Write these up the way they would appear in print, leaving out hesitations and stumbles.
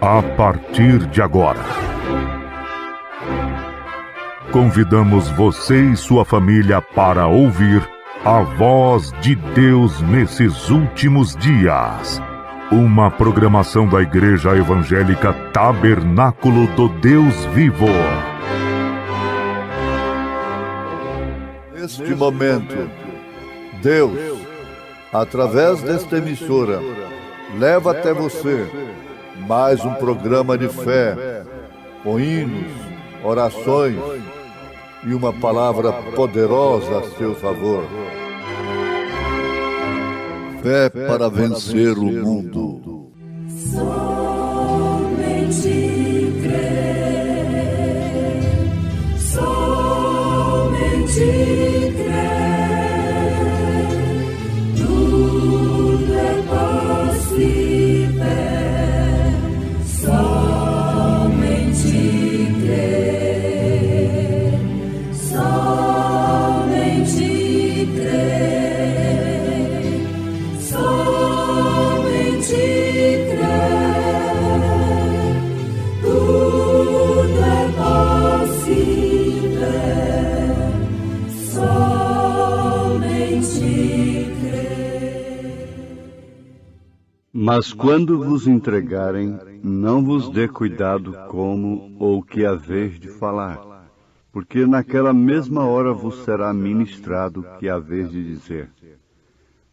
A partir de agora, convidamos você e sua família para ouvir a voz de Deus nesses últimos dias. Uma programação da Igreja Evangélica Tabernáculo do Deus Vivo. Neste momento, Deus, através desta emissora, leva até você mais um programa de fé, com hinos, orações e uma palavra poderosa a seu favor. Fé para vencer o mundo. Somente crer, somente crer, tudo é possível. Somente crer, somente crer, somente crer, tudo é possível. Somente crer. Mas quando vos entregarem, não vos dê cuidado como ou que haveis de falar, porque naquela mesma hora vos será ministrado que haveis de dizer.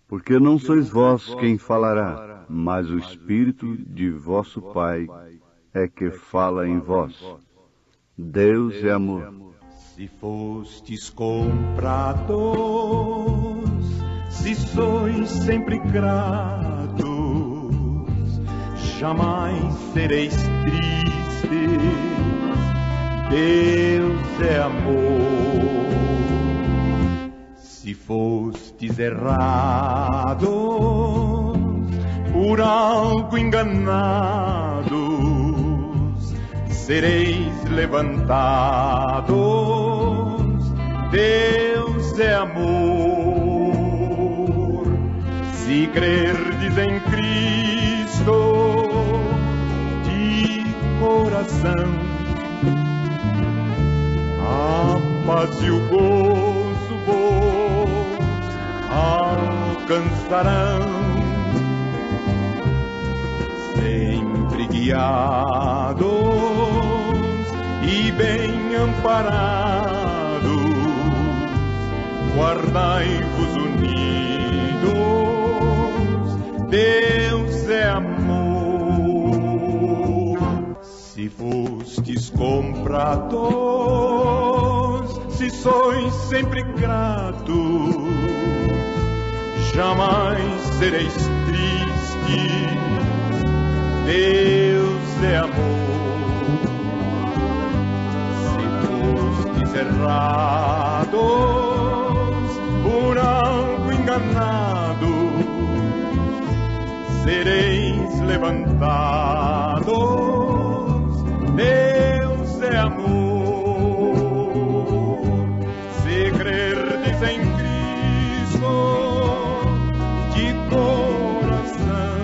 Porque não sois vós quem falará, mas o Espírito de vosso Pai é que fala em vós. Deus é amor. Se fostes comprados, se sois sempre gratos, jamais sereis tristes. Deus é amor. Se fostes errados, por algo enganados, sereis levantados. Deus é amor. Se crerdes em Cristo de coração, a paz e o gozo vos alcançarão. Sempre guiados e bem amparados, guardai-vos unidos. Deus é amor. Se fostes comprados, se sois sempre gratos, jamais sereis tristes. Deus é amor. Se fostes errados, por algo enganados, sereis levantados. Deus é amor. Se crerdes em Cristo de coração,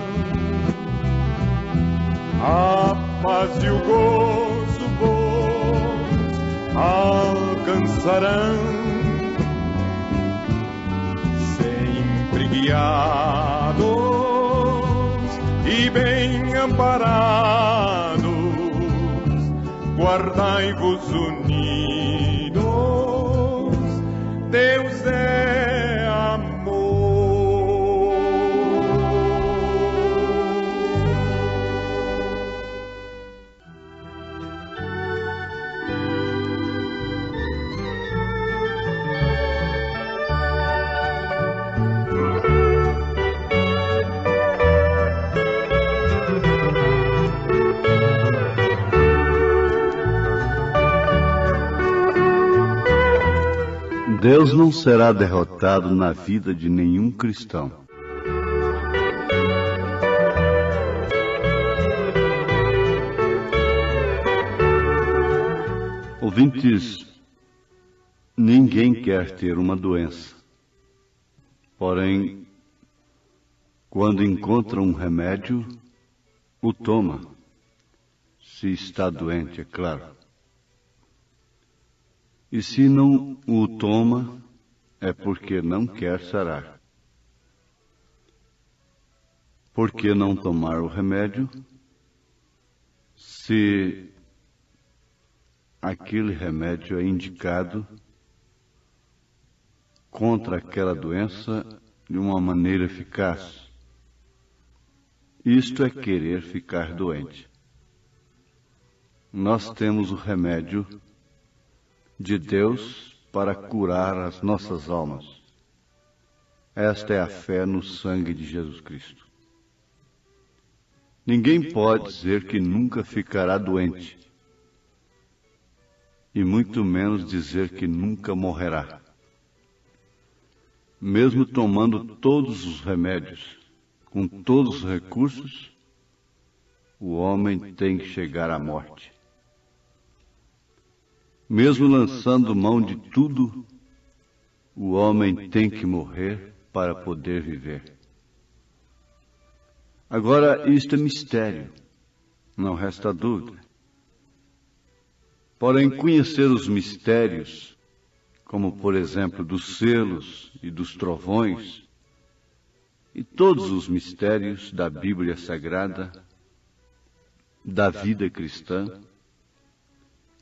a paz e o gozo vos alcançarão. Sempre guiados e bem amparados, guardai-vos unidos. Deus é amor. Deus não será derrotado na vida de nenhum cristão. Ouvintes ninguém quer ter uma doença. Porém, quando encontra um remédio, o toma. Se está doente, é claro. E se não o toma, é porque não quer sarar. Por que não tomar o remédio se aquele remédio é indicado contra aquela doença de uma maneira eficaz? Isto é querer ficar doente. Nós temos o remédio de Deus para curar as nossas almas. Esta é a fé no sangue de Jesus Cristo. Ninguém pode dizer que nunca ficará doente, e muito menos dizer que nunca morrerá. Mesmo tomando todos os remédios, com todos os recursos, o homem tem que chegar à morte. Mesmo lançando mão de tudo, o homem tem que morrer para poder viver. Agora, isto é mistério, não resta dúvida. Porém, conhecer os mistérios, como por exemplo dos selos e dos trovões, e todos os mistérios da Bíblia Sagrada, da vida cristã,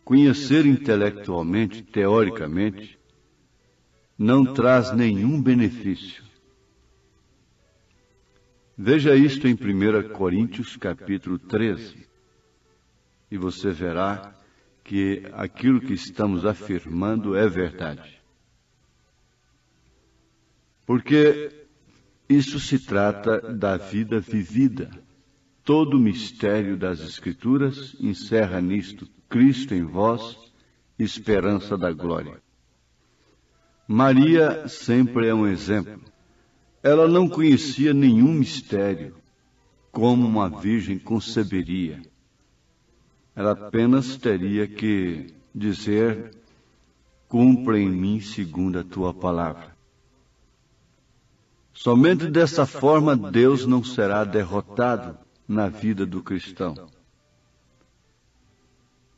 conhecer intelectualmente, teoricamente, não traz nenhum benefício. Veja isto em 1 Coríntios capítulo 13, e você verá que aquilo que estamos afirmando é verdade. Porque isso se trata da vida vivida. Todo o mistério das Escrituras encerra nisto: Cristo em vós, esperança da glória. Maria sempre é um exemplo. Ela não conhecia nenhum mistério, como uma virgem conceberia. Ela apenas teria que dizer: cumpra em mim segundo a tua palavra. Somente dessa forma Deus não será derrotado na vida do cristão.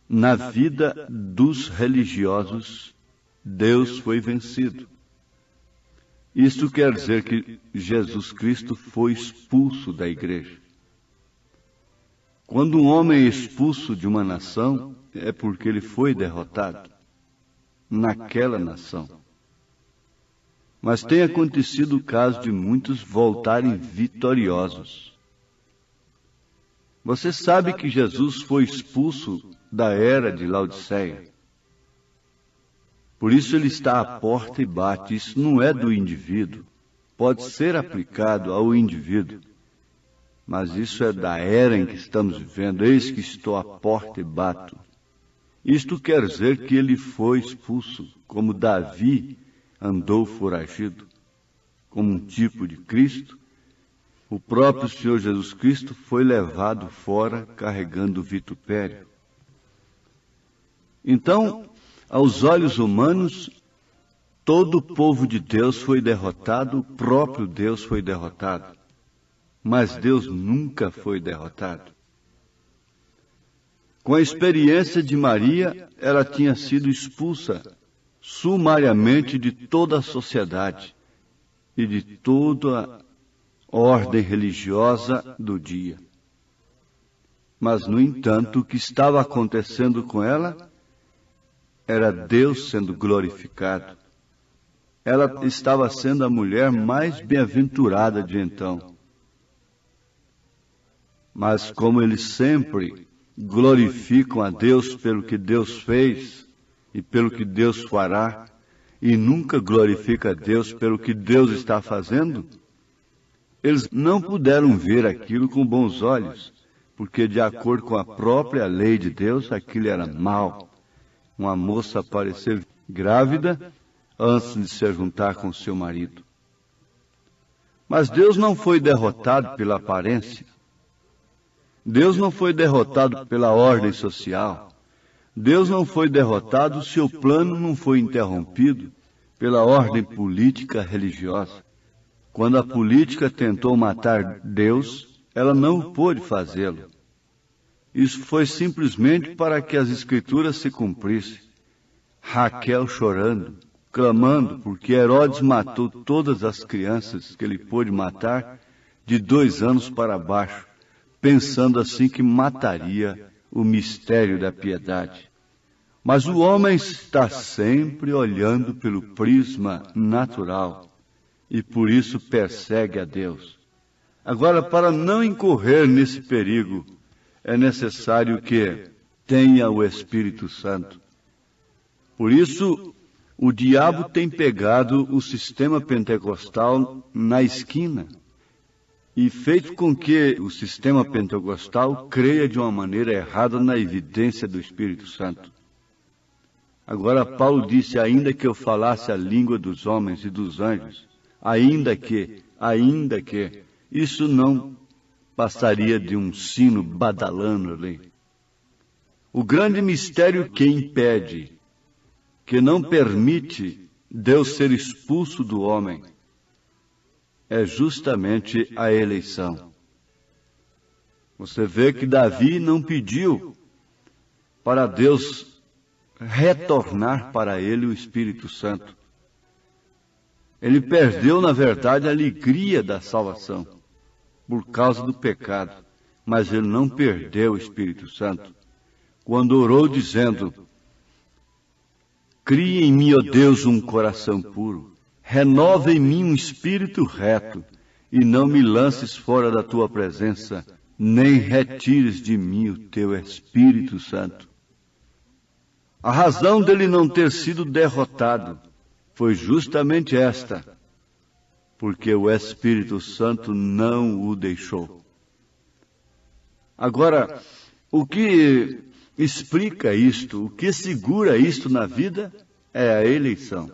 Na vida dos religiosos, Deus foi vencido. Isto quer dizer que Jesus Cristo foi expulso da igreja. Quando um homem é expulso de uma nação, é porque ele foi derrotado naquela nação. Mas tem acontecido o caso de muitos voltarem vitoriosos. Você sabe que Jesus foi expulso da era de Laodiceia. Por isso ele está à porta e bate. Isso não é do indivíduo. Pode ser aplicado ao indivíduo. Mas isso é da era em que estamos vivendo. Eis que estou à porta e bato. Isto quer dizer que ele foi expulso, como Davi andou foragido, como um tipo de Cristo. O próprio Senhor Jesus Cristo foi levado fora carregando o vitupério. Então, aos olhos humanos, todo o povo de Deus foi derrotado, o próprio Deus foi derrotado. Mas Deus nunca foi derrotado. Com a experiência de Maria, ela tinha sido expulsa sumariamente de toda a sociedade e de toda a ordem religiosa do dia. Mas, no entanto, o que estava acontecendo com ela era Deus sendo glorificado. Ela estava sendo a mulher mais bem-aventurada de então. Mas como eles sempre glorificam a Deus pelo que Deus fez e pelo que Deus fará, e nunca glorifica a Deus pelo que Deus está fazendo, eles não puderam ver aquilo com bons olhos, porque de acordo com a própria lei de Deus, aquilo era mal. Uma moça aparecer grávida antes de se juntar com seu marido. Mas Deus não foi derrotado pela aparência. Deus não foi derrotado pela ordem social. Deus não foi derrotado se o plano não foi interrompido pela ordem política religiosa. Quando a política tentou matar Deus, ela não pôde fazê-lo. Isso foi simplesmente para que as Escrituras se cumprissem. Raquel chorando, clamando, porque Herodes matou todas as crianças que ele pôde matar de 2 anos para baixo, pensando assim que mataria o mistério da piedade. Mas o homem está sempre olhando pelo prisma natural e por isso persegue a Deus. Agora, para não incorrer nesse perigo, é necessário que tenha o Espírito Santo. Por isso, o diabo tem pegado o sistema pentecostal na esquina e feito com que o sistema pentecostal creia de uma maneira errada na evidência do Espírito Santo. Agora, Paulo disse, ainda que eu falasse a língua dos homens e dos anjos, ainda que, isso não passaria de um sino badalando ali. O grande mistério que impede, que não permite Deus ser expulso do homem, é justamente a eleição. Você vê que Davi não pediu para Deus retornar para ele o Espírito Santo. Ele perdeu, na verdade, a alegria da salvação por causa do pecado, mas ele não perdeu o Espírito Santo. Quando orou dizendo, cria em mim, ó Deus, um coração puro, renova em mim um espírito reto, e não me lances fora da tua presença, nem retires de mim o teu Espírito Santo. A razão dele não ter sido derrotado foi justamente esta, porque o Espírito Santo não o deixou. Agora, o que explica isto, o que segura isto na vida é a eleição.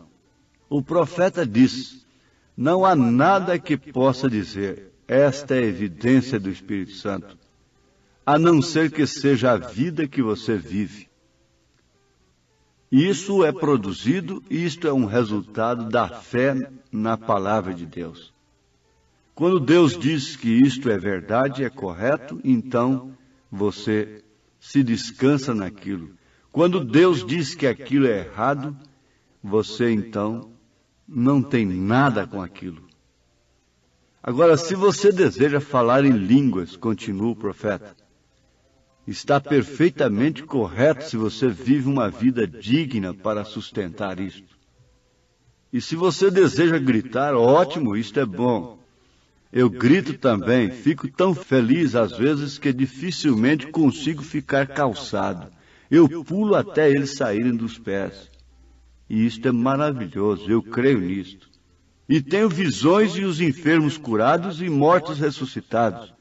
O profeta diz, não há nada que possa dizer, esta é a evidência do Espírito Santo, a não ser que seja a vida que você vive. Isso é produzido, isto é um resultado da fé na palavra de Deus. Quando Deus diz que isto é verdade, é correto, então você se descansa naquilo. Quando Deus diz que aquilo é errado, você então não tem nada com aquilo. Agora, se você deseja falar em línguas, continua o profeta, está perfeitamente correto se você vive uma vida digna para sustentar isto. E se você deseja gritar, ótimo, isto é bom. Eu grito também, fico tão feliz às vezes que dificilmente consigo ficar calçado. Eu pulo até eles saírem dos pés. E isto é maravilhoso, eu creio nisto. E tenho visões e os enfermos curados e mortos ressuscitados.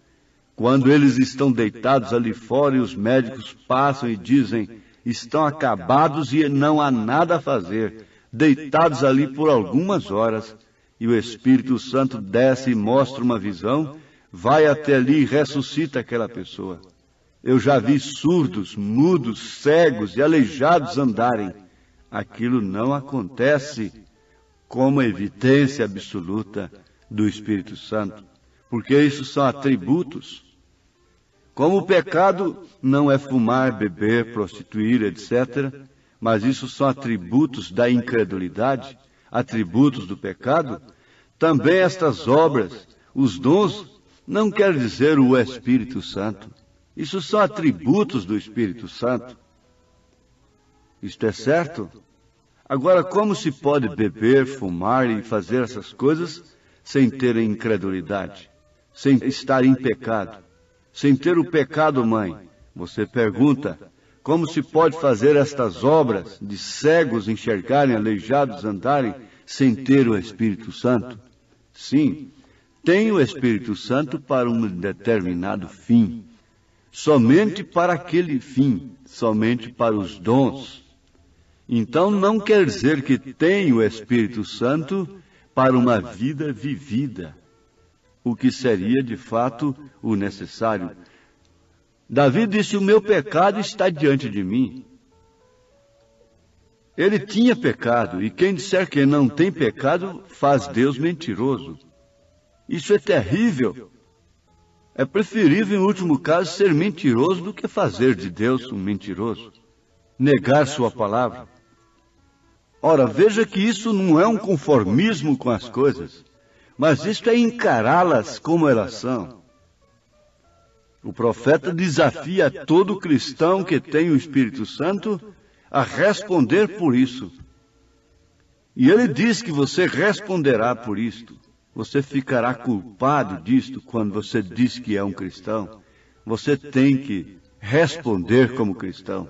Quando eles estão deitados ali fora e os médicos passam e dizem, estão acabados e não há nada a fazer, deitados ali por algumas horas, e o Espírito Santo desce e mostra uma visão, vai até ali e ressuscita aquela pessoa. Eu já vi surdos, mudos, cegos e aleijados andarem. Aquilo não acontece como evidência absoluta do Espírito Santo, porque isso são atributos. Como o pecado não é fumar, beber, prostituir, etc., mas isso são atributos da incredulidade, atributos do pecado, também estas obras, os dons, não quer dizer o Espírito Santo. Isso são atributos do Espírito Santo. Isto é certo? Agora, como se pode beber, fumar e fazer essas coisas sem ter incredulidade, sem estar em pecado, sem ter o pecado, mãe? Você pergunta, como se pode fazer estas obras de cegos enxergarem, aleijados andarem, sem ter o Espírito Santo? Sim, tem o Espírito Santo para um determinado fim, somente para aquele fim, somente para os dons. Então não quer dizer que tem o Espírito Santo para uma vida vivida, o que seria de fato o necessário. Davi disse, o meu pecado está diante de mim. Ele tinha pecado, e quem disser que não tem pecado faz Deus mentiroso. Isso é terrível. É preferível, em último caso, ser mentiroso do que fazer de Deus um mentiroso. Negar sua palavra. Ora, veja que isso não é um conformismo com as coisas, mas isto é encará-las como elas são. O profeta desafia todo cristão que tem o Espírito Santo a responder por isso. E ele diz que você responderá por isto. Você ficará culpado disto quando você diz que é um cristão. Você tem que responder como cristão.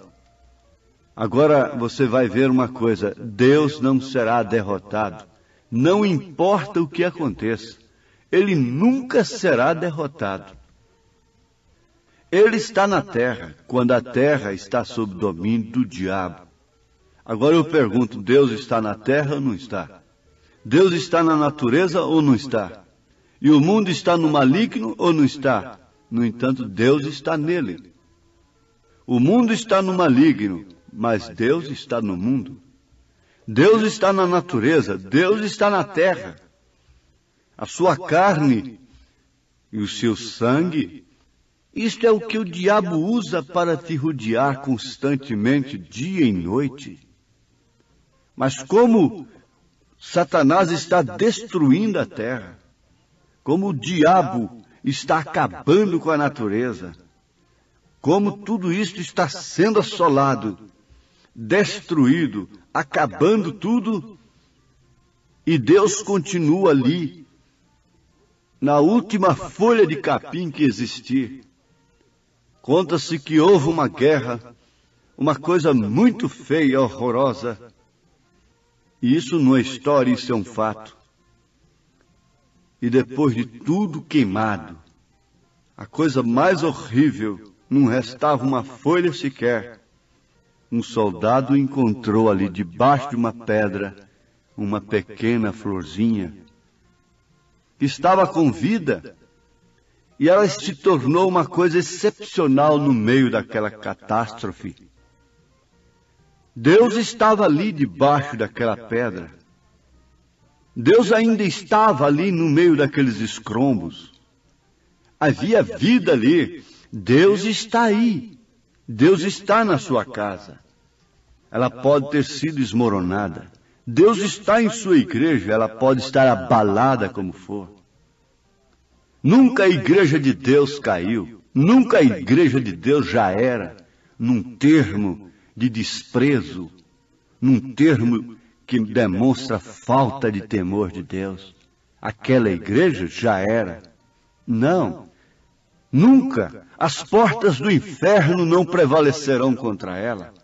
Agora você vai ver uma coisa: Deus não será derrotado. Não importa o que aconteça, Ele nunca será derrotado. Ele está na terra, quando a terra está sob domínio do diabo. Agora eu pergunto, Deus está na terra ou não está? Deus está na natureza ou não está? E o mundo está no maligno ou não está? No entanto, Deus está nele. O mundo está no maligno, mas Deus está no mundo. Deus está na natureza, Deus está na terra. A sua carne e o seu sangue, isto é o que o diabo usa para te rodear constantemente, dia e noite. Mas como Satanás está destruindo a terra, como o diabo está acabando com a natureza, como tudo isto está sendo assolado, destruído, acabando tudo, e Deus continua ali, na última folha de capim que existir. Conta-se que houve uma guerra, uma coisa muito feia e horrorosa, e isso não é história, isso é um fato. E depois de tudo queimado, a coisa mais horrível, não restava uma folha sequer. Um soldado encontrou ali debaixo de uma pedra uma pequena florzinha que estava com vida, e ela se tornou uma coisa excepcional no meio daquela catástrofe. Deus estava ali debaixo daquela pedra. Deus ainda estava ali no meio daqueles escombros. Havia vida ali. Deus está aí. Deus está na sua casa. Ela pode ter sido desmoronada. Deus está em sua igreja. Ela pode estar abalada como for. Nunca a igreja de Deus caiu. Nunca a igreja de Deus já era num termo de desprezo, num termo que demonstra falta de temor de Deus. Aquela igreja já era. Não, nunca. As portas do inferno não prevalecerão contra ela.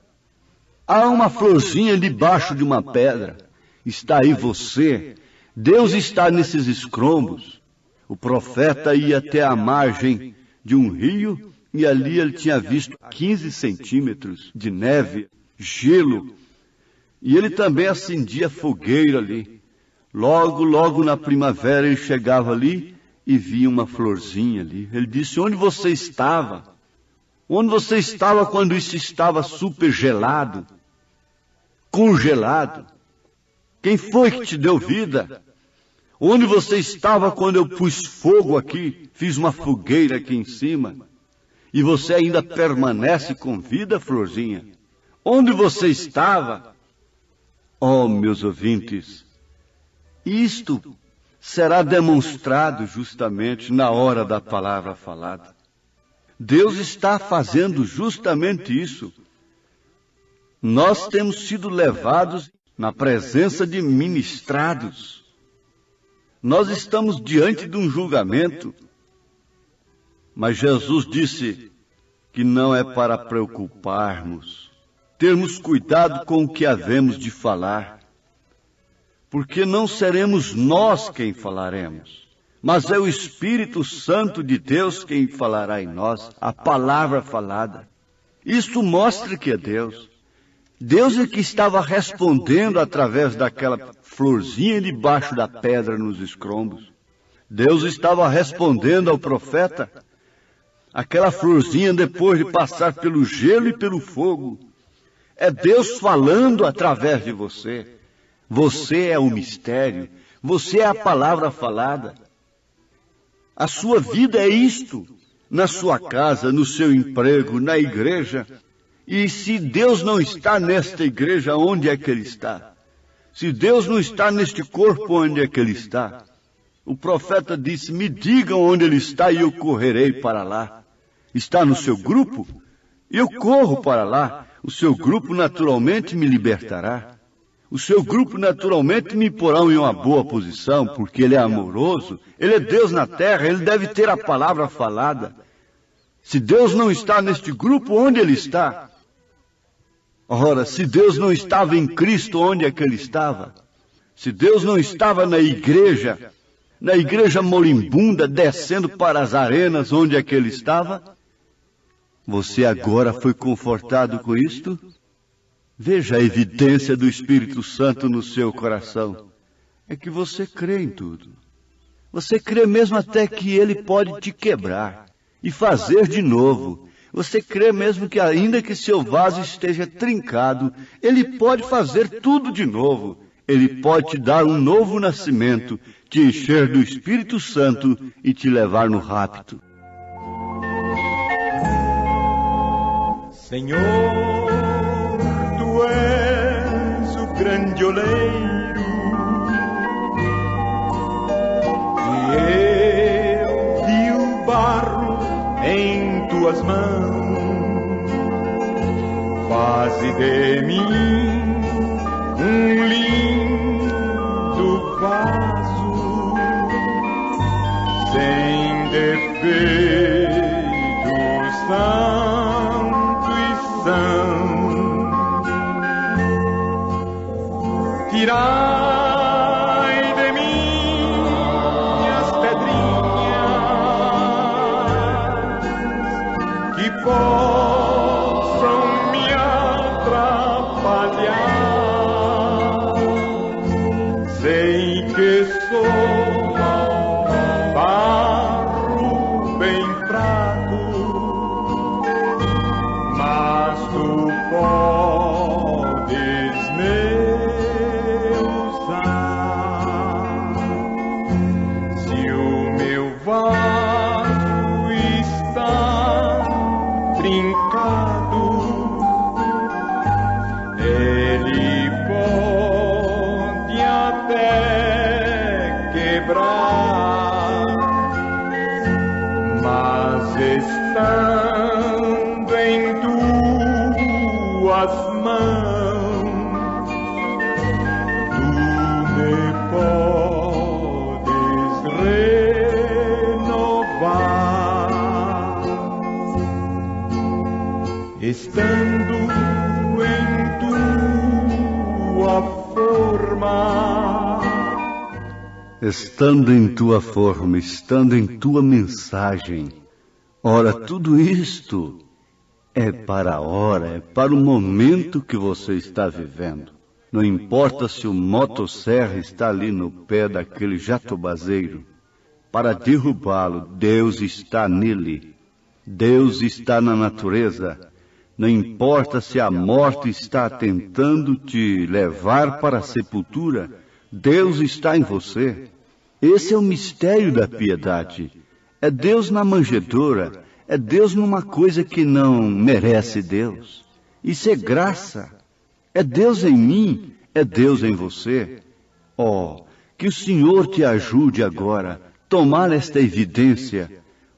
Há uma florzinha debaixo de uma pedra. Está aí você. Deus está nesses escombros. O profeta ia até a margem de um rio, e ali ele tinha visto 15 centímetros de neve, gelo, e ele também acendia fogueira ali. Logo na primavera ele chegava ali e via uma florzinha ali. Ele disse: onde você estava? Onde você estava quando isso estava super gelado, congelado? Quem foi que te deu vida? Onde você estava quando eu pus fogo aqui, fiz uma fogueira aqui em cima? E você ainda permanece com vida, florzinha? Onde você estava? Oh, meus ouvintes, isto será demonstrado justamente na hora da palavra falada. Deus está fazendo justamente isso. Nós temos sido levados na presença de ministrados. Nós estamos diante de um julgamento. Mas Jesus disse que não é para preocuparmos, termos cuidado com o que havemos de falar, porque não seremos nós quem falaremos, mas é o Espírito Santo de Deus quem falará em nós, a palavra falada. Isso mostra que é Deus. Deus é que estava respondendo através daquela florzinha debaixo da pedra nos escombros. Deus estava respondendo ao profeta. Aquela florzinha, depois de passar pelo gelo e pelo fogo, É Deus falando através de você. Você é o mistério. Você é a palavra falada. A sua vida é isto. Na sua casa, no seu emprego, na igreja. E se Deus não está nesta igreja, onde é que Ele está? Se Deus não está neste corpo, onde é que Ele está? O profeta disse, me digam onde Ele está e eu correrei para lá. Está no seu grupo? Eu corro para lá. O seu grupo naturalmente me libertará. O seu grupo naturalmente me porá em uma boa posição, porque Ele é amoroso, Ele é Deus na terra, Ele deve ter a palavra falada. Se Deus não está neste grupo, onde Ele está? Ora, se Deus não estava em Cristo, onde é que Ele estava? Se Deus não estava na igreja moribunda, descendo para as arenas, onde é que Ele estava? Você agora foi confortado com isto? Veja a evidência do Espírito Santo no seu coração. É que você crê em tudo. Você crê mesmo até que Ele pode te quebrar e fazer de novo. Você crê mesmo que ainda que seu vaso esteja trincado, Ele pode fazer tudo de novo. Ele pode te dar um novo nascimento, te encher do Espírito Santo e te levar no rapto. Senhor, Tu és o grande oleiro e eu vi o barro em Tuas mãos. Faze de mim um lindo vaso sem defeito, santo e são. Tirai de mim as pedrinhas que possam me atrapalhar. Sei que sou barro bem fraco, mas Tu podes me usar. Se o meu vaso está trincado, Ele pode até quebrar, mas estando em Tuas mãos, Tu me podes renovar. Estando em Tua forma, Estando em Tua forma, estando em Tua mensagem. Ora, tudo isto é para a hora, é para o momento que você está vivendo. Não importa se o motosserra está ali no pé daquele jatobazeiro. Para derrubá-lo, Deus está nele. Deus está na natureza. Não importa se a morte está tentando te levar para a sepultura, Deus está em você. Esse é o mistério da piedade. É Deus na manjedoura. É Deus numa coisa que não merece Deus. Isso é graça. É Deus em mim, é Deus em você. Oh, que o Senhor te ajude agora a tomar esta evidência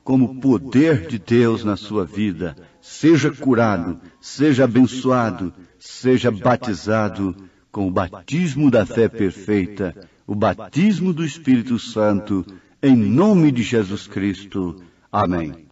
como poder de Deus na sua vida. Seja curado, seja abençoado, seja batizado com o batismo da fé perfeita, o batismo do Espírito Santo, em nome de Jesus Cristo. Amém.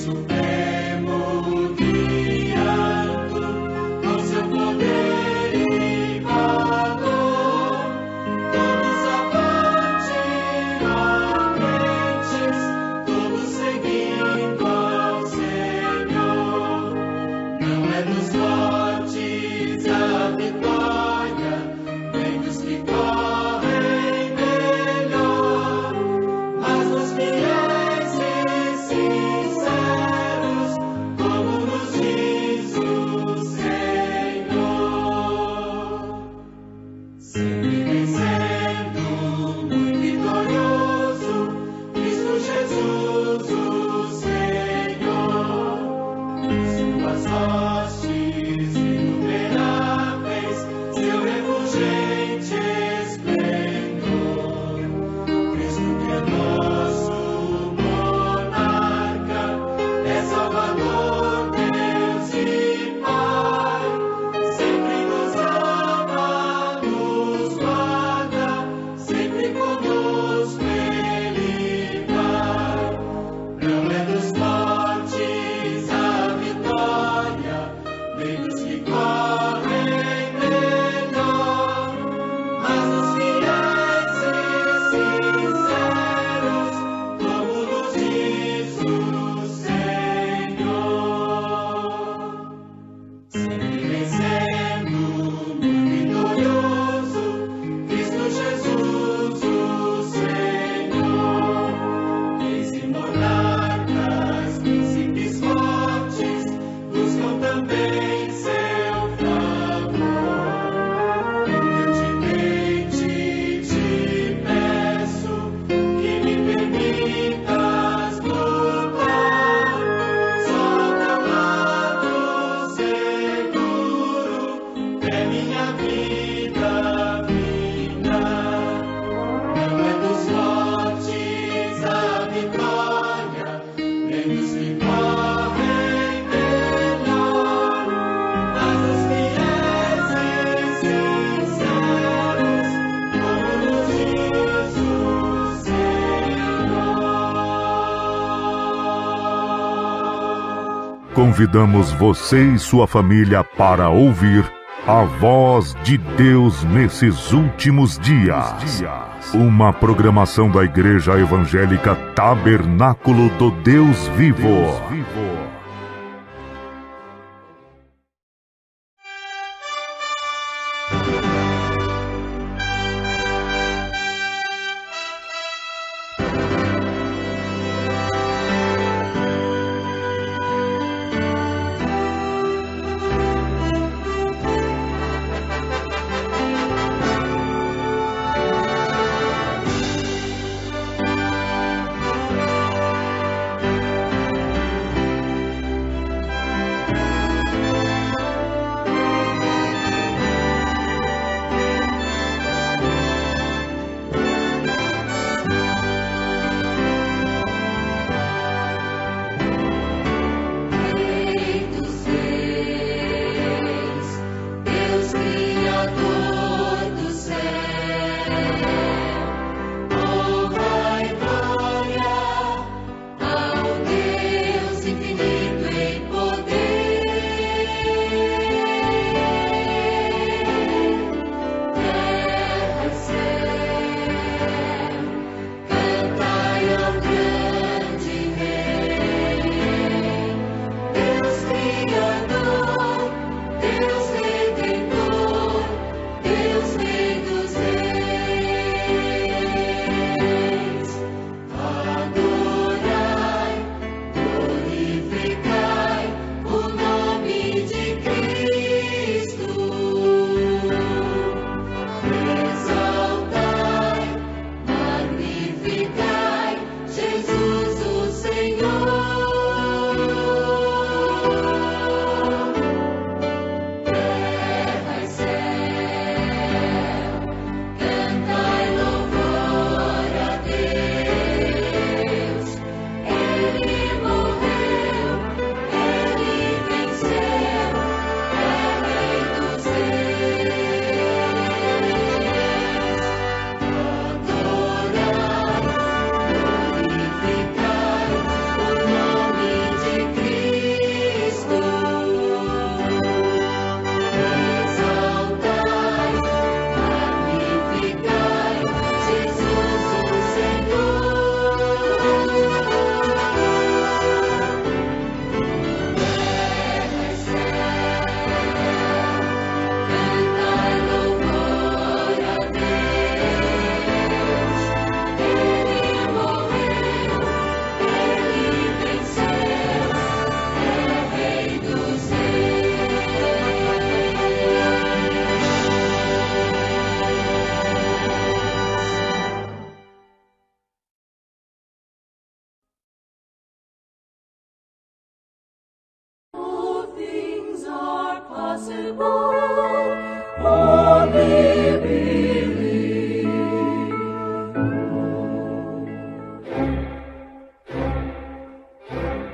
Supremo dia Convidamos você e sua família para ouvir a voz de Deus nesses últimos dias. Uma programação da Igreja Evangélica Tabernáculo do Deus Vivo.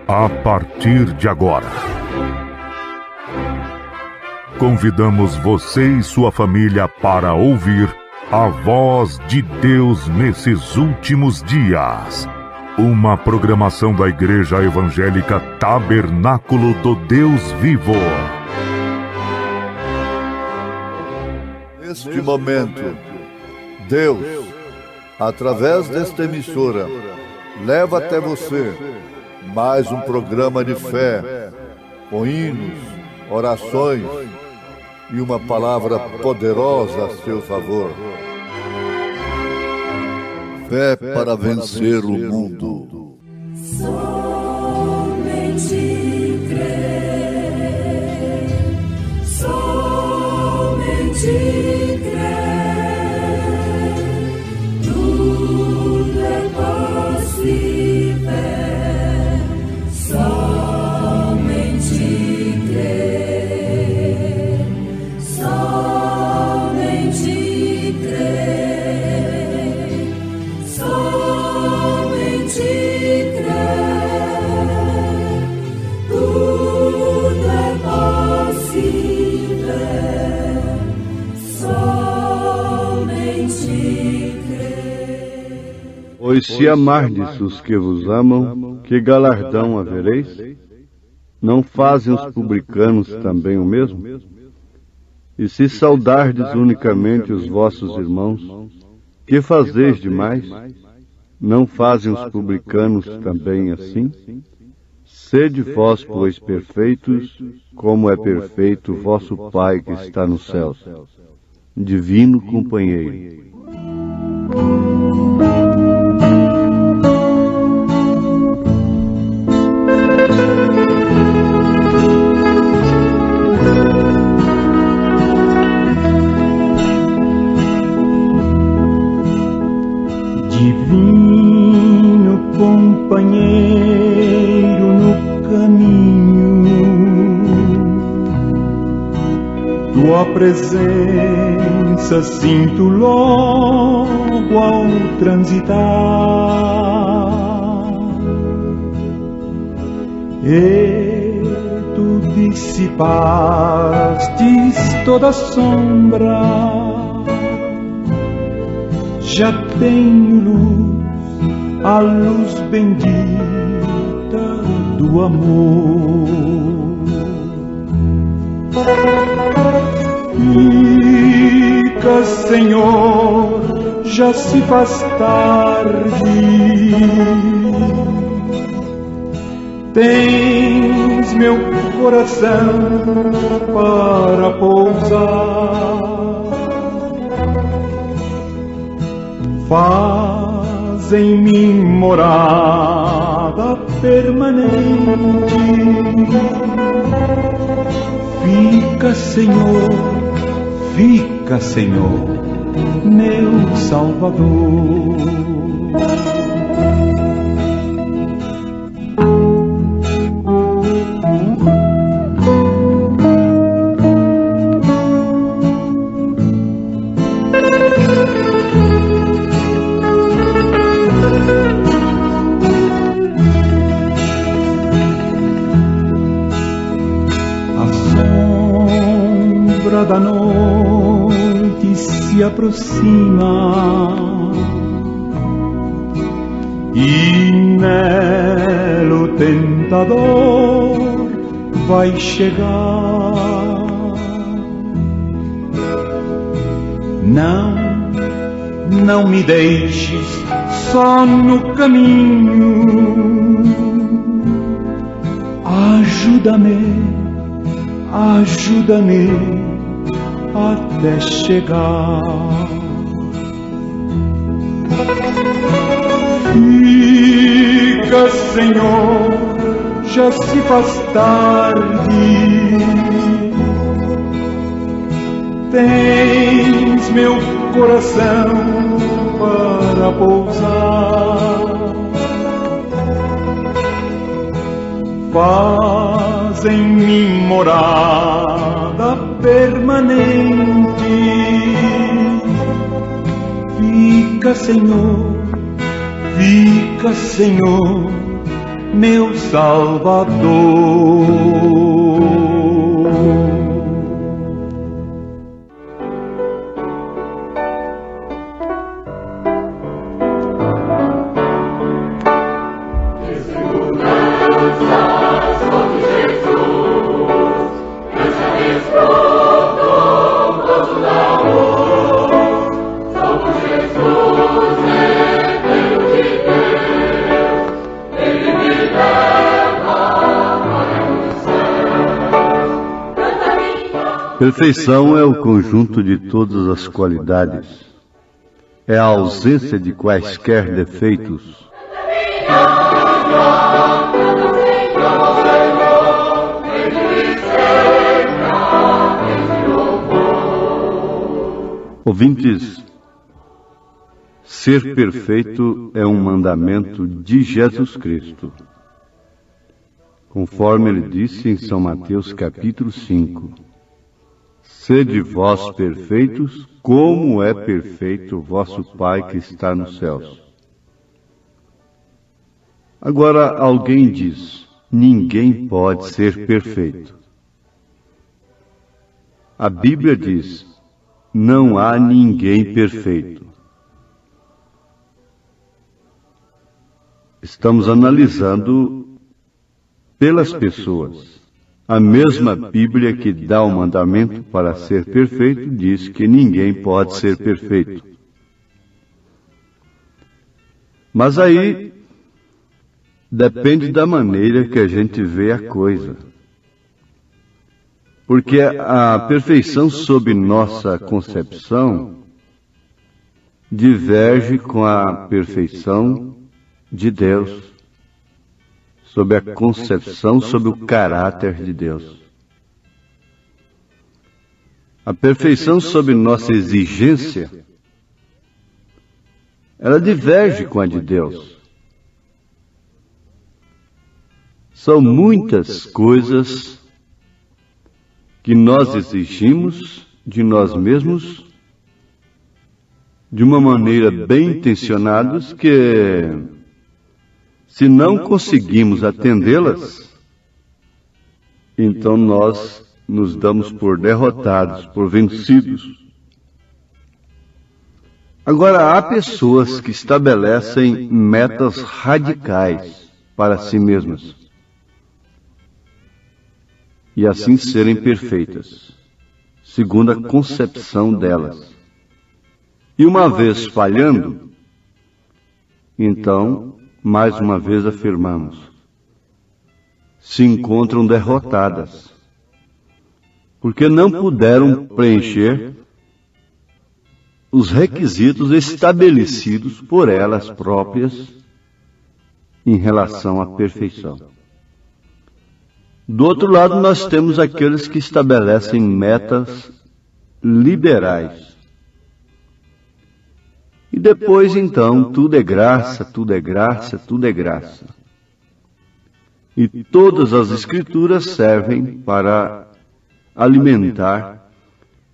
A partir de agora, convidamos você e sua família para ouvir a voz de Deus nesses últimos dias. Uma programação da Igreja Evangélica Tabernáculo do Deus Vivo. Neste momento, Deus, através desta emissora, leva até você mais um programa de fé, com hinos, orações e uma palavra poderosa a seu favor. Fé para vencer o mundo. Somente crer, somente crer, tudo é possível. Somente crer, somente crer, somente crer, tudo é possível. Somente crer. Pois se amardes os que vos amam, que galardão havereis? não fazem os publicanos também o mesmo? E se saudardes unicamente os vossos irmãos, que fazeis demais? Não fazem os publicanos também assim? Sede vós, pois, perfeitos, como é perfeito o vosso Pai que está nos céus. Divino companheiro. Divino companheiro no caminho, tua presença sinto logo ao transitar, e tu dissipastes toda sombra. Já tenho luz, a luz bendita do amor. Fica, Senhor, já se faz tarde. Tens meu coração para pousar. Faz em mim morada permanente. Fica, Senhor, meu Salvador. Da noite se aproxima e nela o tentador vai chegar. Não me deixes só no caminho. Ajuda-me até chegar. Fica, Senhor, já se faz tarde. Tens meu coração para pousar. Faz em mim morada permanente. Fica, Senhor, meu Salvador. Perfeição é o conjunto de todas as qualidades. É a ausência de quaisquer defeitos. Ouvintes, ser perfeito é um mandamento de Jesus Cristo. Conforme ele disse em São Mateus capítulo 5. Sede vós perfeitos, como é perfeito o vosso Pai que está nos céus. Agora alguém diz, ninguém pode ser perfeito. A Bíblia diz, não há ninguém perfeito. Estamos analisando pelas pessoas. A mesma Bíblia que dá o mandamento para ser perfeito diz que ninguém pode ser perfeito. Mas aí depende da maneira que a gente vê a coisa. Porque a perfeição sob nossa concepção diverge com a perfeição de Deus, sob a concepção, sob o caráter de Deus. A perfeição sob nossa exigência, ela diverge com a de Deus. São muitas coisas que nós exigimos de nós mesmos de uma maneira bem intencionados que, se não conseguimos atendê-las, então nós nos damos por derrotados, por vencidos. Agora, há pessoas que estabelecem metas radicais para si mesmas e assim serem perfeitas, segundo a concepção delas. E uma vez falhando, então, mais uma vez afirmamos, se encontram derrotadas, porque não puderam preencher os requisitos estabelecidos por elas próprias em relação à perfeição. Do outro lado, nós temos aqueles que estabelecem metas liberais. E depois, então, tudo é graça, tudo é graça, tudo é graça. E todas as Escrituras servem para alimentar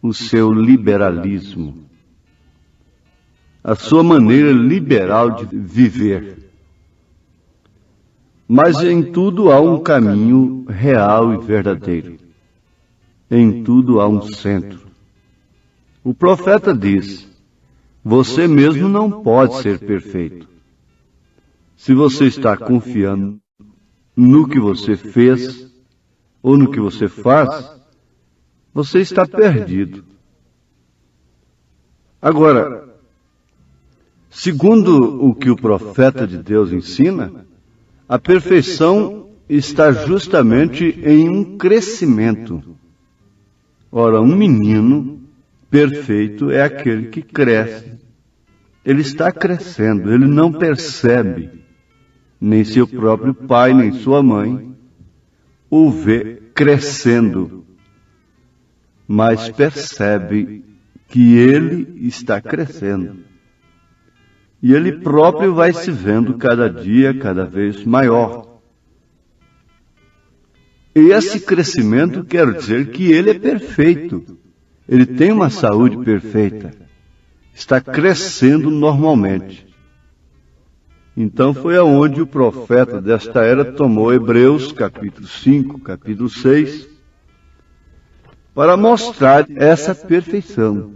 o seu liberalismo, a sua maneira liberal de viver. Mas em tudo há um caminho real e verdadeiro. Em tudo há um centro. O profeta diz: você mesmo não pode ser perfeito. Se você está confiando no que você fez ou no que você faz, você está perdido. Agora, segundo o que o profeta de Deus ensina, a perfeição está justamente em um crescimento. Ora, um menino perfeito é aquele que cresce. Ele está crescendo, ele não percebe, nem seu próprio pai, nem sua mãe, o vê crescendo, mas percebe que ele está crescendo. E ele próprio vai se vendo cada dia, cada vez maior. E esse crescimento quer dizer que ele é perfeito. Ele tem uma saúde perfeita. Está crescendo normalmente. Então foi aonde o profeta desta era tomou Hebreus, capítulo 5, capítulo 6, para mostrar essa perfeição.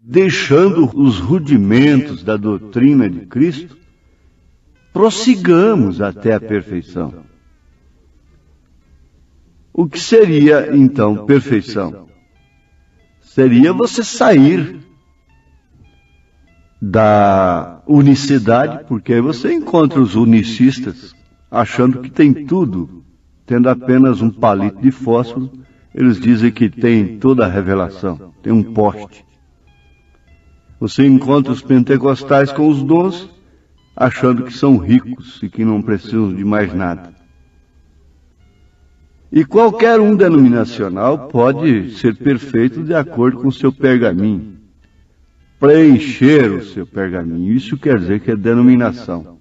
Deixando os rudimentos da doutrina de Cristo, prossigamos até a perfeição. O que seria, então, perfeição? Seria você sair da unicidade, porque aí você encontra os unicistas achando que tem tudo, tendo apenas um palito de fósforo, eles dizem que tem toda a revelação, tem um poste. Você encontra os pentecostais com os dons, achando que são ricos e que não precisam de mais nada. E qualquer um denominacional pode ser perfeito de acordo com o seu pergaminho, preencher o seu pergaminho. Isso quer dizer que é denominação,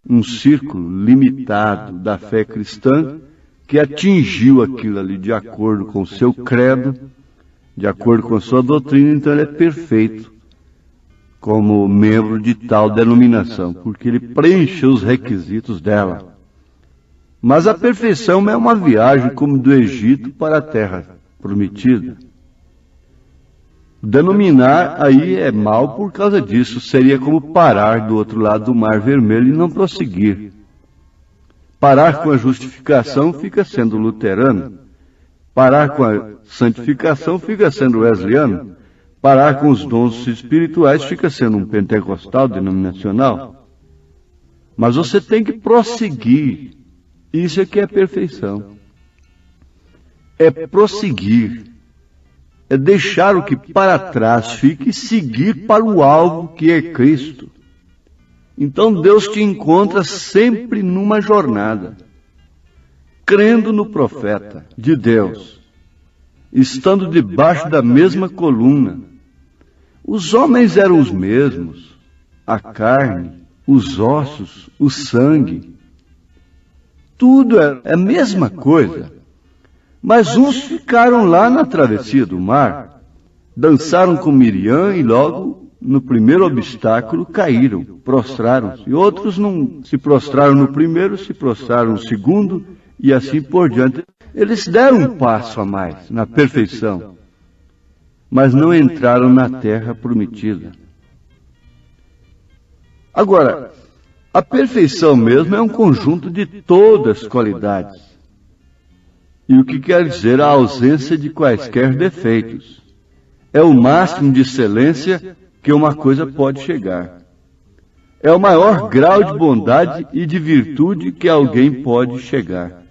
um círculo limitado da fé cristã que atingiu aquilo ali de acordo com o seu credo, de acordo com a sua doutrina, então ele é perfeito como membro de tal denominação, porque ele preencheu os requisitos dela. Mas a perfeição é uma viagem como do Egito para a terra prometida. Denominar aí é mal por causa disso, seria como parar do outro lado do Mar Vermelho e não prosseguir. Parar com a justificação fica sendo luterano. Parar com a santificação fica sendo wesleyano. Parar com os dons espirituais fica sendo um pentecostal denominacional. Mas você tem que prosseguir. Isso é que é perfeição. É prosseguir. É deixar o que para trás fica e seguir para o alvo que é Cristo. Então Deus te encontra sempre numa jornada, crendo no profeta de Deus, estando debaixo da mesma coluna. Os homens eram os mesmos, a carne, os ossos, o sangue. Tudo é a mesma coisa. Mas uns ficaram lá na travessia do mar, dançaram com Miriam e logo, no primeiro obstáculo, caíram, prostraram-se. E outros não se prostraram no primeiro, se prostraram no segundo e assim por diante. Eles deram um passo a mais na perfeição, mas não entraram na terra prometida. Agora, a perfeição mesmo é um conjunto de todas as qualidades. E o que quer dizer a ausência de quaisquer defeitos? É o máximo de excelência que uma coisa pode chegar. É o maior grau de bondade e de virtude que alguém pode chegar.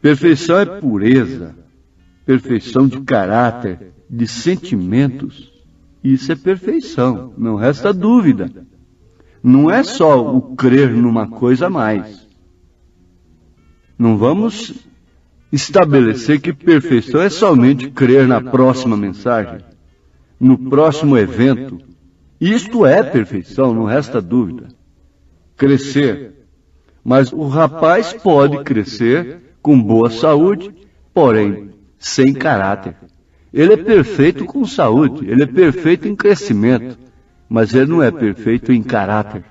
Perfeição é pureza, perfeição de caráter, de sentimentos. Isso é perfeição, não resta dúvida. Não é só o crer numa coisa a mais. Não vamos estabelecer que perfeição é somente crer na próxima mensagem, no próximo evento. Isto é perfeição, não resta dúvida. Crescer. Mas o rapaz pode crescer com boa saúde, porém sem caráter. Ele é perfeito com saúde, ele é perfeito em crescimento, mas ele não é perfeito em caráter.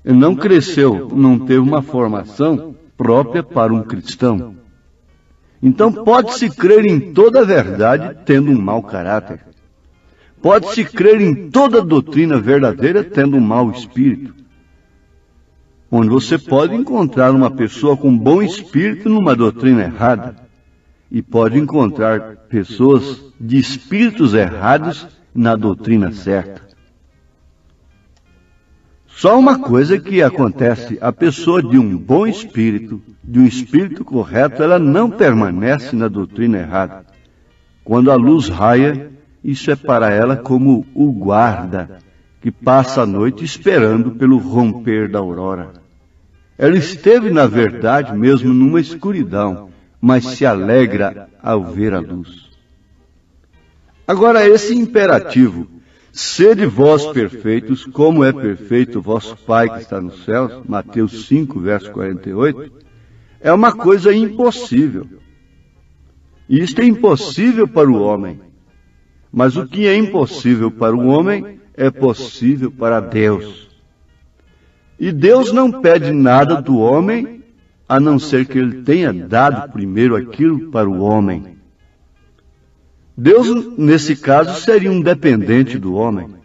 Ele não cresceu, não teve uma formação própria para um cristão. Então pode-se crer em toda a verdade tendo um mau caráter. Pode-se crer em toda a doutrina verdadeira tendo um mau espírito. Onde você pode encontrar uma pessoa com bom espírito numa doutrina errada. E pode encontrar pessoas de espíritos errados na doutrina certa. Só uma coisa que acontece, a pessoa de um bom espírito, de um espírito correto, ela não permanece na doutrina errada. Quando a luz raia, isso é para ela como o guarda, que passa a noite esperando pelo romper da aurora. Ela esteve, na verdade, mesmo numa escuridão, mas se alegra ao ver a luz. Agora, esse imperativo, sede vós perfeitos, como é perfeito o vosso Pai que está nos céus, Mateus 5, verso 48, é uma coisa impossível. E isto é impossível para o homem. Mas o que é impossível para o homem é possível para Deus. E Deus não pede nada do homem, a não ser que Ele tenha dado primeiro aquilo para o homem. Deus, nesse caso, seria um dependente do homem.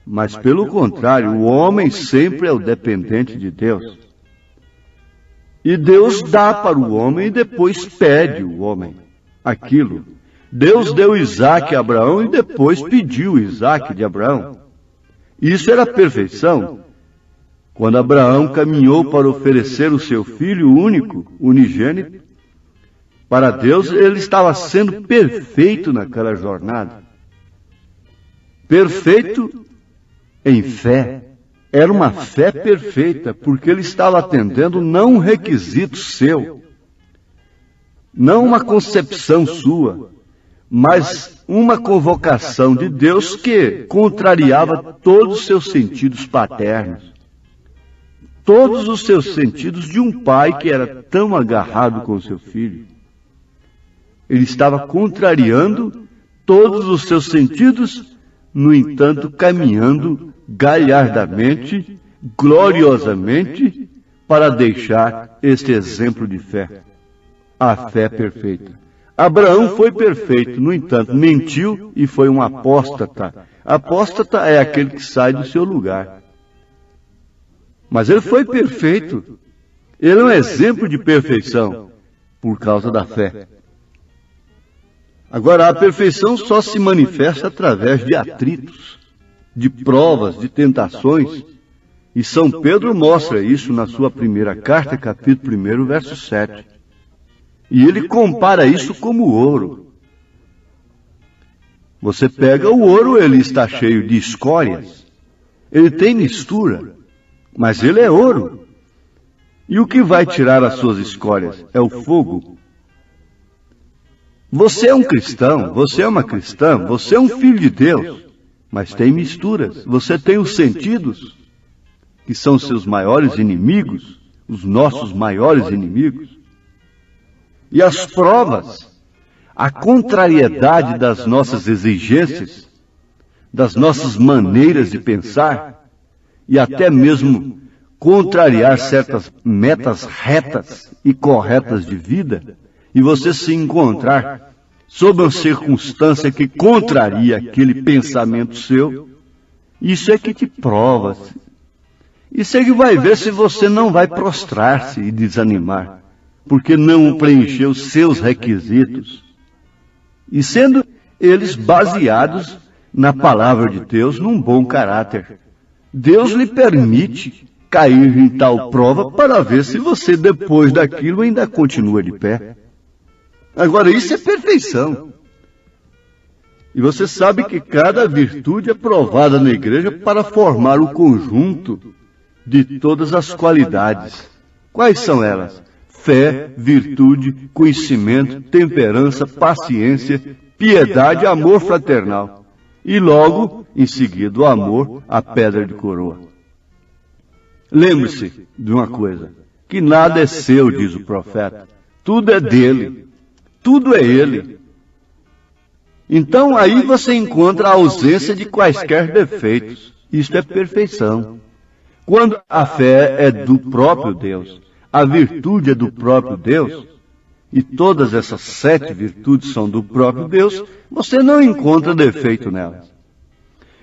Mas, pelo contrário, o homem sempre é o dependente de Deus. E Deus dá para o homem e depois pede o homem aquilo. Deus deu Isaque a Abraão e depois pediu Isaque de Abraão. Isso era perfeição. Quando Abraão caminhou para oferecer o seu filho único, unigênito, para Deus, ele estava sendo perfeito naquela jornada. Perfeito em fé. Era uma fé perfeita, porque ele estava atendendo não um requisito seu, não uma concepção sua, mas uma convocação de Deus que contrariava todos os seus sentidos paternos, todos os seus sentidos de um pai que era tão agarrado com seu filho. Ele estava contrariando todos os seus sentidos, no entanto, caminhando galhardamente, gloriosamente, para deixar este exemplo de fé, a fé perfeita. Abraão foi perfeito, no entanto, mentiu e foi um apóstata. Apóstata é aquele que sai do seu lugar. Mas ele foi perfeito. Ele é um exemplo de perfeição por causa da fé. Agora, a perfeição só se manifesta através de atritos, de provas, de tentações. E São Pedro mostra isso na sua primeira carta, capítulo 1, verso 7. E ele compara isso como ouro. Você pega o ouro, ele está cheio de escórias. Ele tem mistura, mas ele é ouro. E o que vai tirar as suas escórias? É o fogo. Você é um cristão, você é uma cristã, você é um filho de Deus, mas tem misturas. Você tem os sentidos, que são seus maiores inimigos, os nossos maiores inimigos. E as provas, a contrariedade das nossas exigências, das nossas maneiras de pensar, e até mesmo contrariar certas metas retas e corretas de vida, e você se encontrar sob uma circunstância que contraria aquele pensamento seu, isso é que te prova. Isso é que vai ver se você não vai prostrar-se e desanimar, porque não preencheu os seus requisitos. E sendo eles baseados na palavra de Deus, num bom caráter. Deus lhe permite cair em tal prova para ver se você, depois daquilo, ainda continua de pé. Agora, isso é perfeição. E você sabe que cada virtude é provada na igreja para formar o conjunto de todas as qualidades. Quais são elas? Fé, virtude, conhecimento, temperança, paciência, piedade, amor fraternal. E logo, em seguida, o amor, a pedra de coroa. Lembre-se de uma coisa, que nada é seu, diz o profeta. Tudo é dele. Tudo é ele. Então aí você encontra a ausência de quaisquer defeitos. Isto é perfeição. Quando a fé é do próprio Deus, a virtude é do próprio Deus, e todas essas 7 virtudes são do próprio Deus, você não encontra defeito nelas.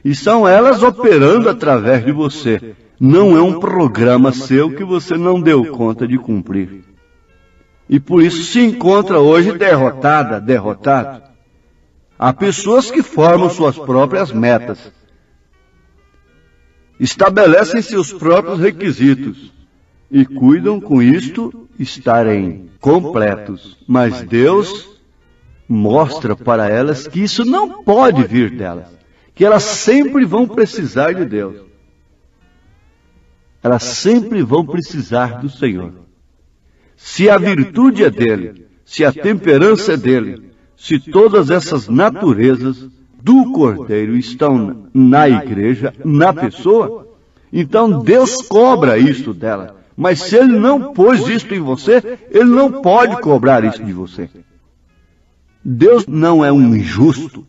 E são elas operando através de você. Não é um programa seu que você não deu conta de cumprir. E por isso se encontra hoje derrotado. Há pessoas que formam suas próprias metas, estabelecem seus próprios requisitos e cuidam com isto estarem completos. Mas Deus mostra para elas que isso não pode vir delas, que elas sempre vão precisar de Deus. Elas sempre vão precisar do Senhor. Se a virtude é dele, se a temperança é dele, se todas essas naturezas do Cordeiro estão na igreja, na pessoa, então Deus cobra isso dela. Mas se ele não pôs isto em você, ele não pode cobrar isso de você. Deus não é um injusto.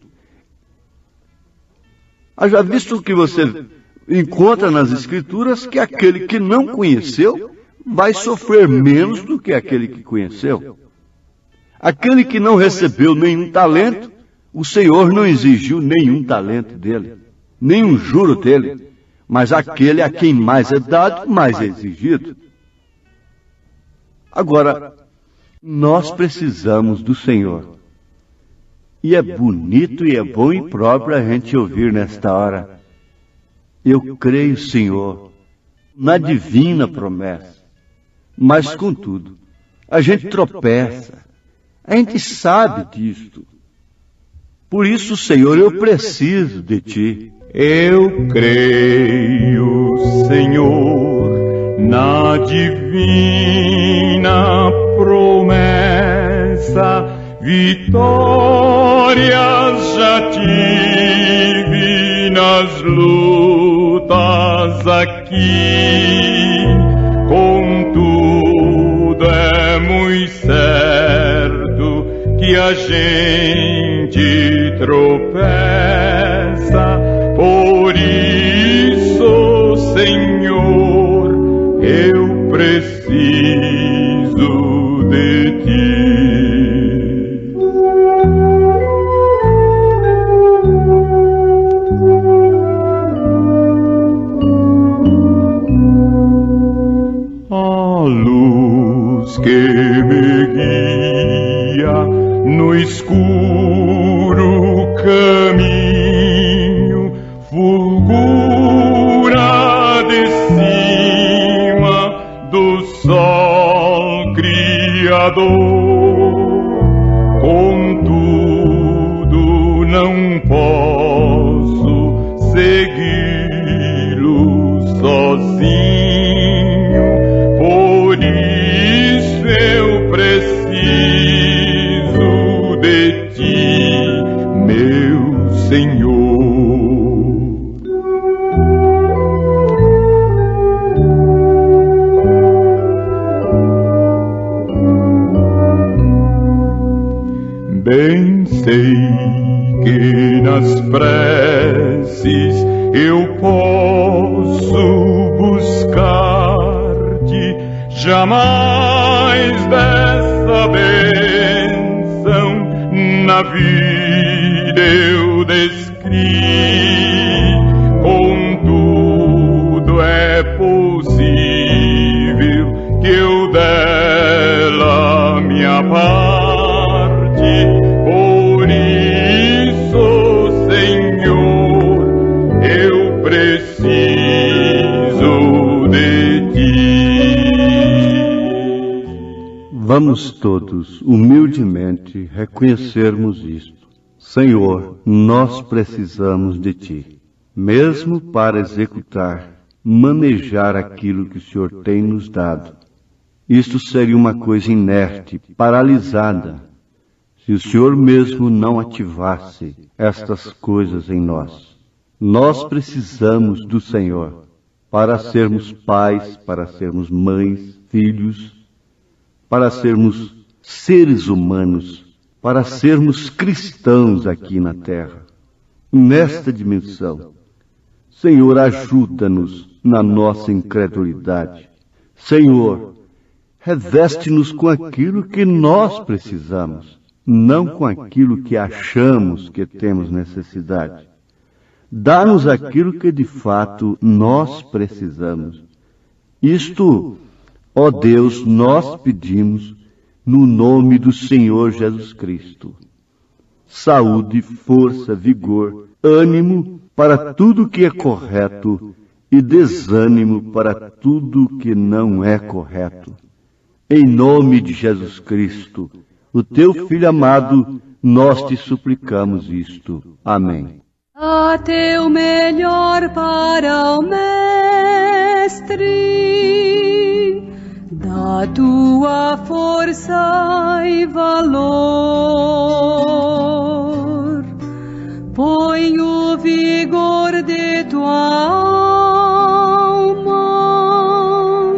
Haja visto que você encontra nas Escrituras que aquele que não conheceu vai sofrer menos do que aquele que conheceu. Aquele que não recebeu nenhum talento, o Senhor não exigiu nenhum talento dele, nenhum juro dele, mas aquele a quem mais é dado, mais é exigido. Agora, nós precisamos do Senhor. E é bonito e é bom e próprio a gente ouvir nesta hora: eu creio, Senhor, na divina promessa. Mas, contudo, a gente tropeça, a gente sabe disto. Por isso, Senhor, eu preciso de Ti. Eu creio, Senhor, na divina promessa. Vitórias já tive nas lutas aqui. Contudo, é muito certo que a gente tropeça. Por isso, Senhor, eu preciso de Ti. A luz que me guia no escuro caminho, fulgura de cima do sol criador. Contudo, não posso segui-lo sozinho, por isso eu preciso de ti, meu Senhor. Bem sei que nas preces eu posso buscar-te, jamais dessa bênção na vida eu descri. Contudo é possível que eu dela me aparte, por isso, Senhor, eu preciso de ti. Vamos todos, humildemente, reconhecermos isto. Senhor, nós precisamos de Ti, mesmo para executar, manejar aquilo que o Senhor tem nos dado. Isto seria uma coisa inerte, paralisada, se o Senhor mesmo não ativasse estas coisas em nós. Nós precisamos do Senhor para sermos pais, para sermos mães, filhos, para sermos seres humanos, para sermos cristãos aqui na terra, nesta dimensão. Senhor, ajuda-nos na nossa incredulidade. Senhor, reveste-nos com aquilo que nós precisamos, não com aquilo que achamos que temos necessidade. Dá-nos aquilo que de fato nós precisamos. Isto, ó Deus, nós pedimos no nome do Senhor Jesus Cristo. Saúde, força, vigor, ânimo para tudo que é correto e desânimo para tudo que não é correto. Em nome de Jesus Cristo, o teu Filho amado, nós te suplicamos isto. Amém. A teu melhor para o Mestre, da tua força e valor, põe o vigor de tua alma,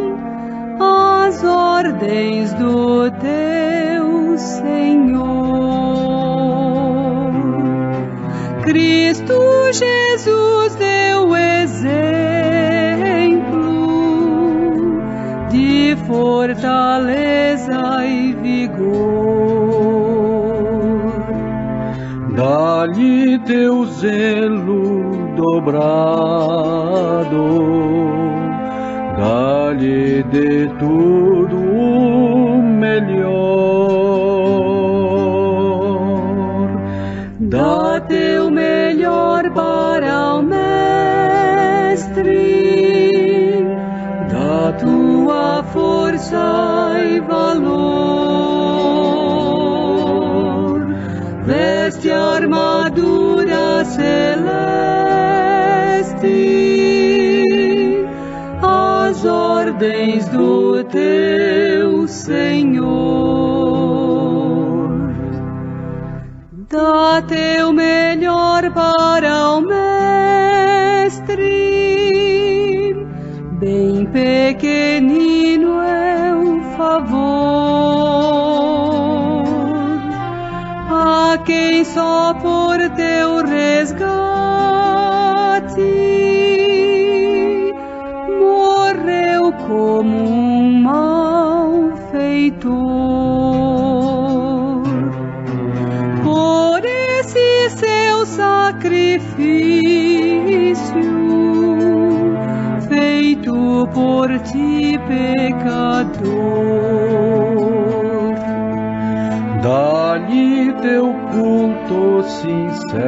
as ordens do teu Senhor. Cristo Jesus deu exemplo de fortaleza e vigor. Dá-lhe teu zelo dobrado, dá-lhe de tudo o melhor. Dá teu melhor para o Mestre, da tua força e valor. Veste a armadura celeste, as ordens do teu Senhor. Dá teu melhor para o Mestre, bem pequenino é o favor, a quem só por teu resgate morreu como um malfeitor. Por esse seu sacrifício, feito por ti, pecador, teu culto sincero,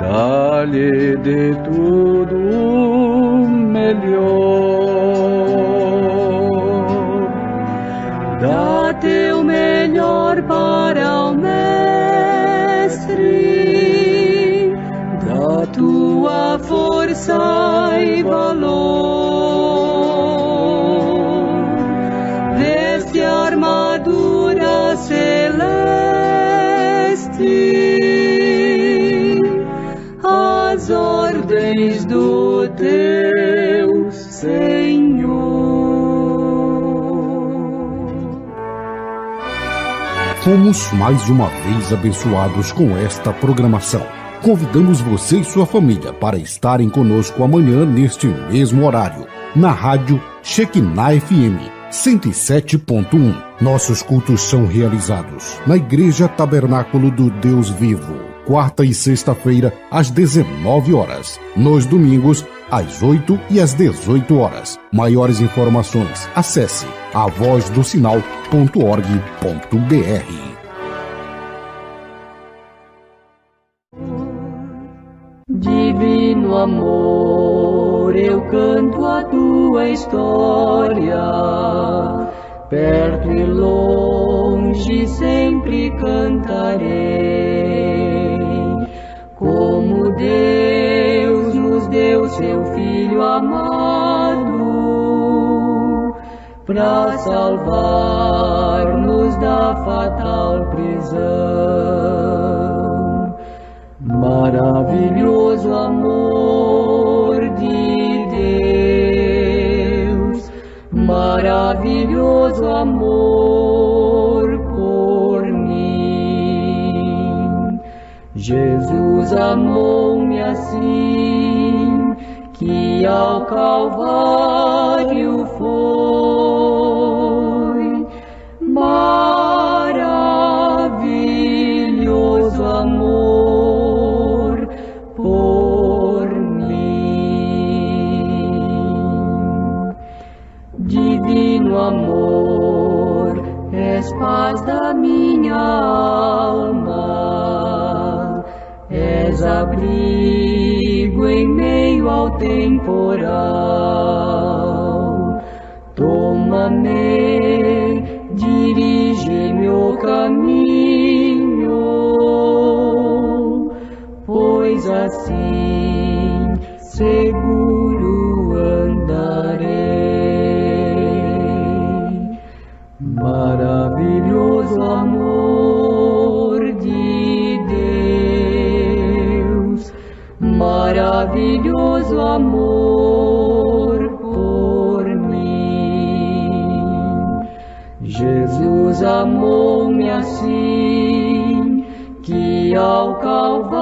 dá-lhe de tudo melhor. Dá teu melhor para o Mestre, dá tua força e valor. Veste a armadura celeste, as ordens do teu Senhor. Fomos mais uma vez abençoados com esta programação. Convidamos você e sua família para estarem conosco amanhã neste mesmo horário, na rádio Shekinah FM 107.1. Nossos cultos são realizados na Igreja Tabernáculo do Deus Vivo, quarta e sexta-feira, às 19 horas. Nos domingos, às 8 e às 18 horas. Maiores informações, acesse avozdosinal.org.br. Divino amor, eu canto a tua história, perto e longe sempre cantarei. Como Deus nos deu seu Filho amado, pra salvar-nos da fatal prisão. Maravilhoso amor de Deus, maravilhoso amor por mim. Jesus amou-me assim, que ao Calvário foi. Maravilhoso amor por mim. Divino amor, és paz da minha alma, és abrigo em meio ao temporal. Toma-me, dirige-me o caminho, pois assim seguro andarei. Maravilhoso amor de Deus, maravilhoso amor por mim. Jesus amou-me assim, que ao Calvário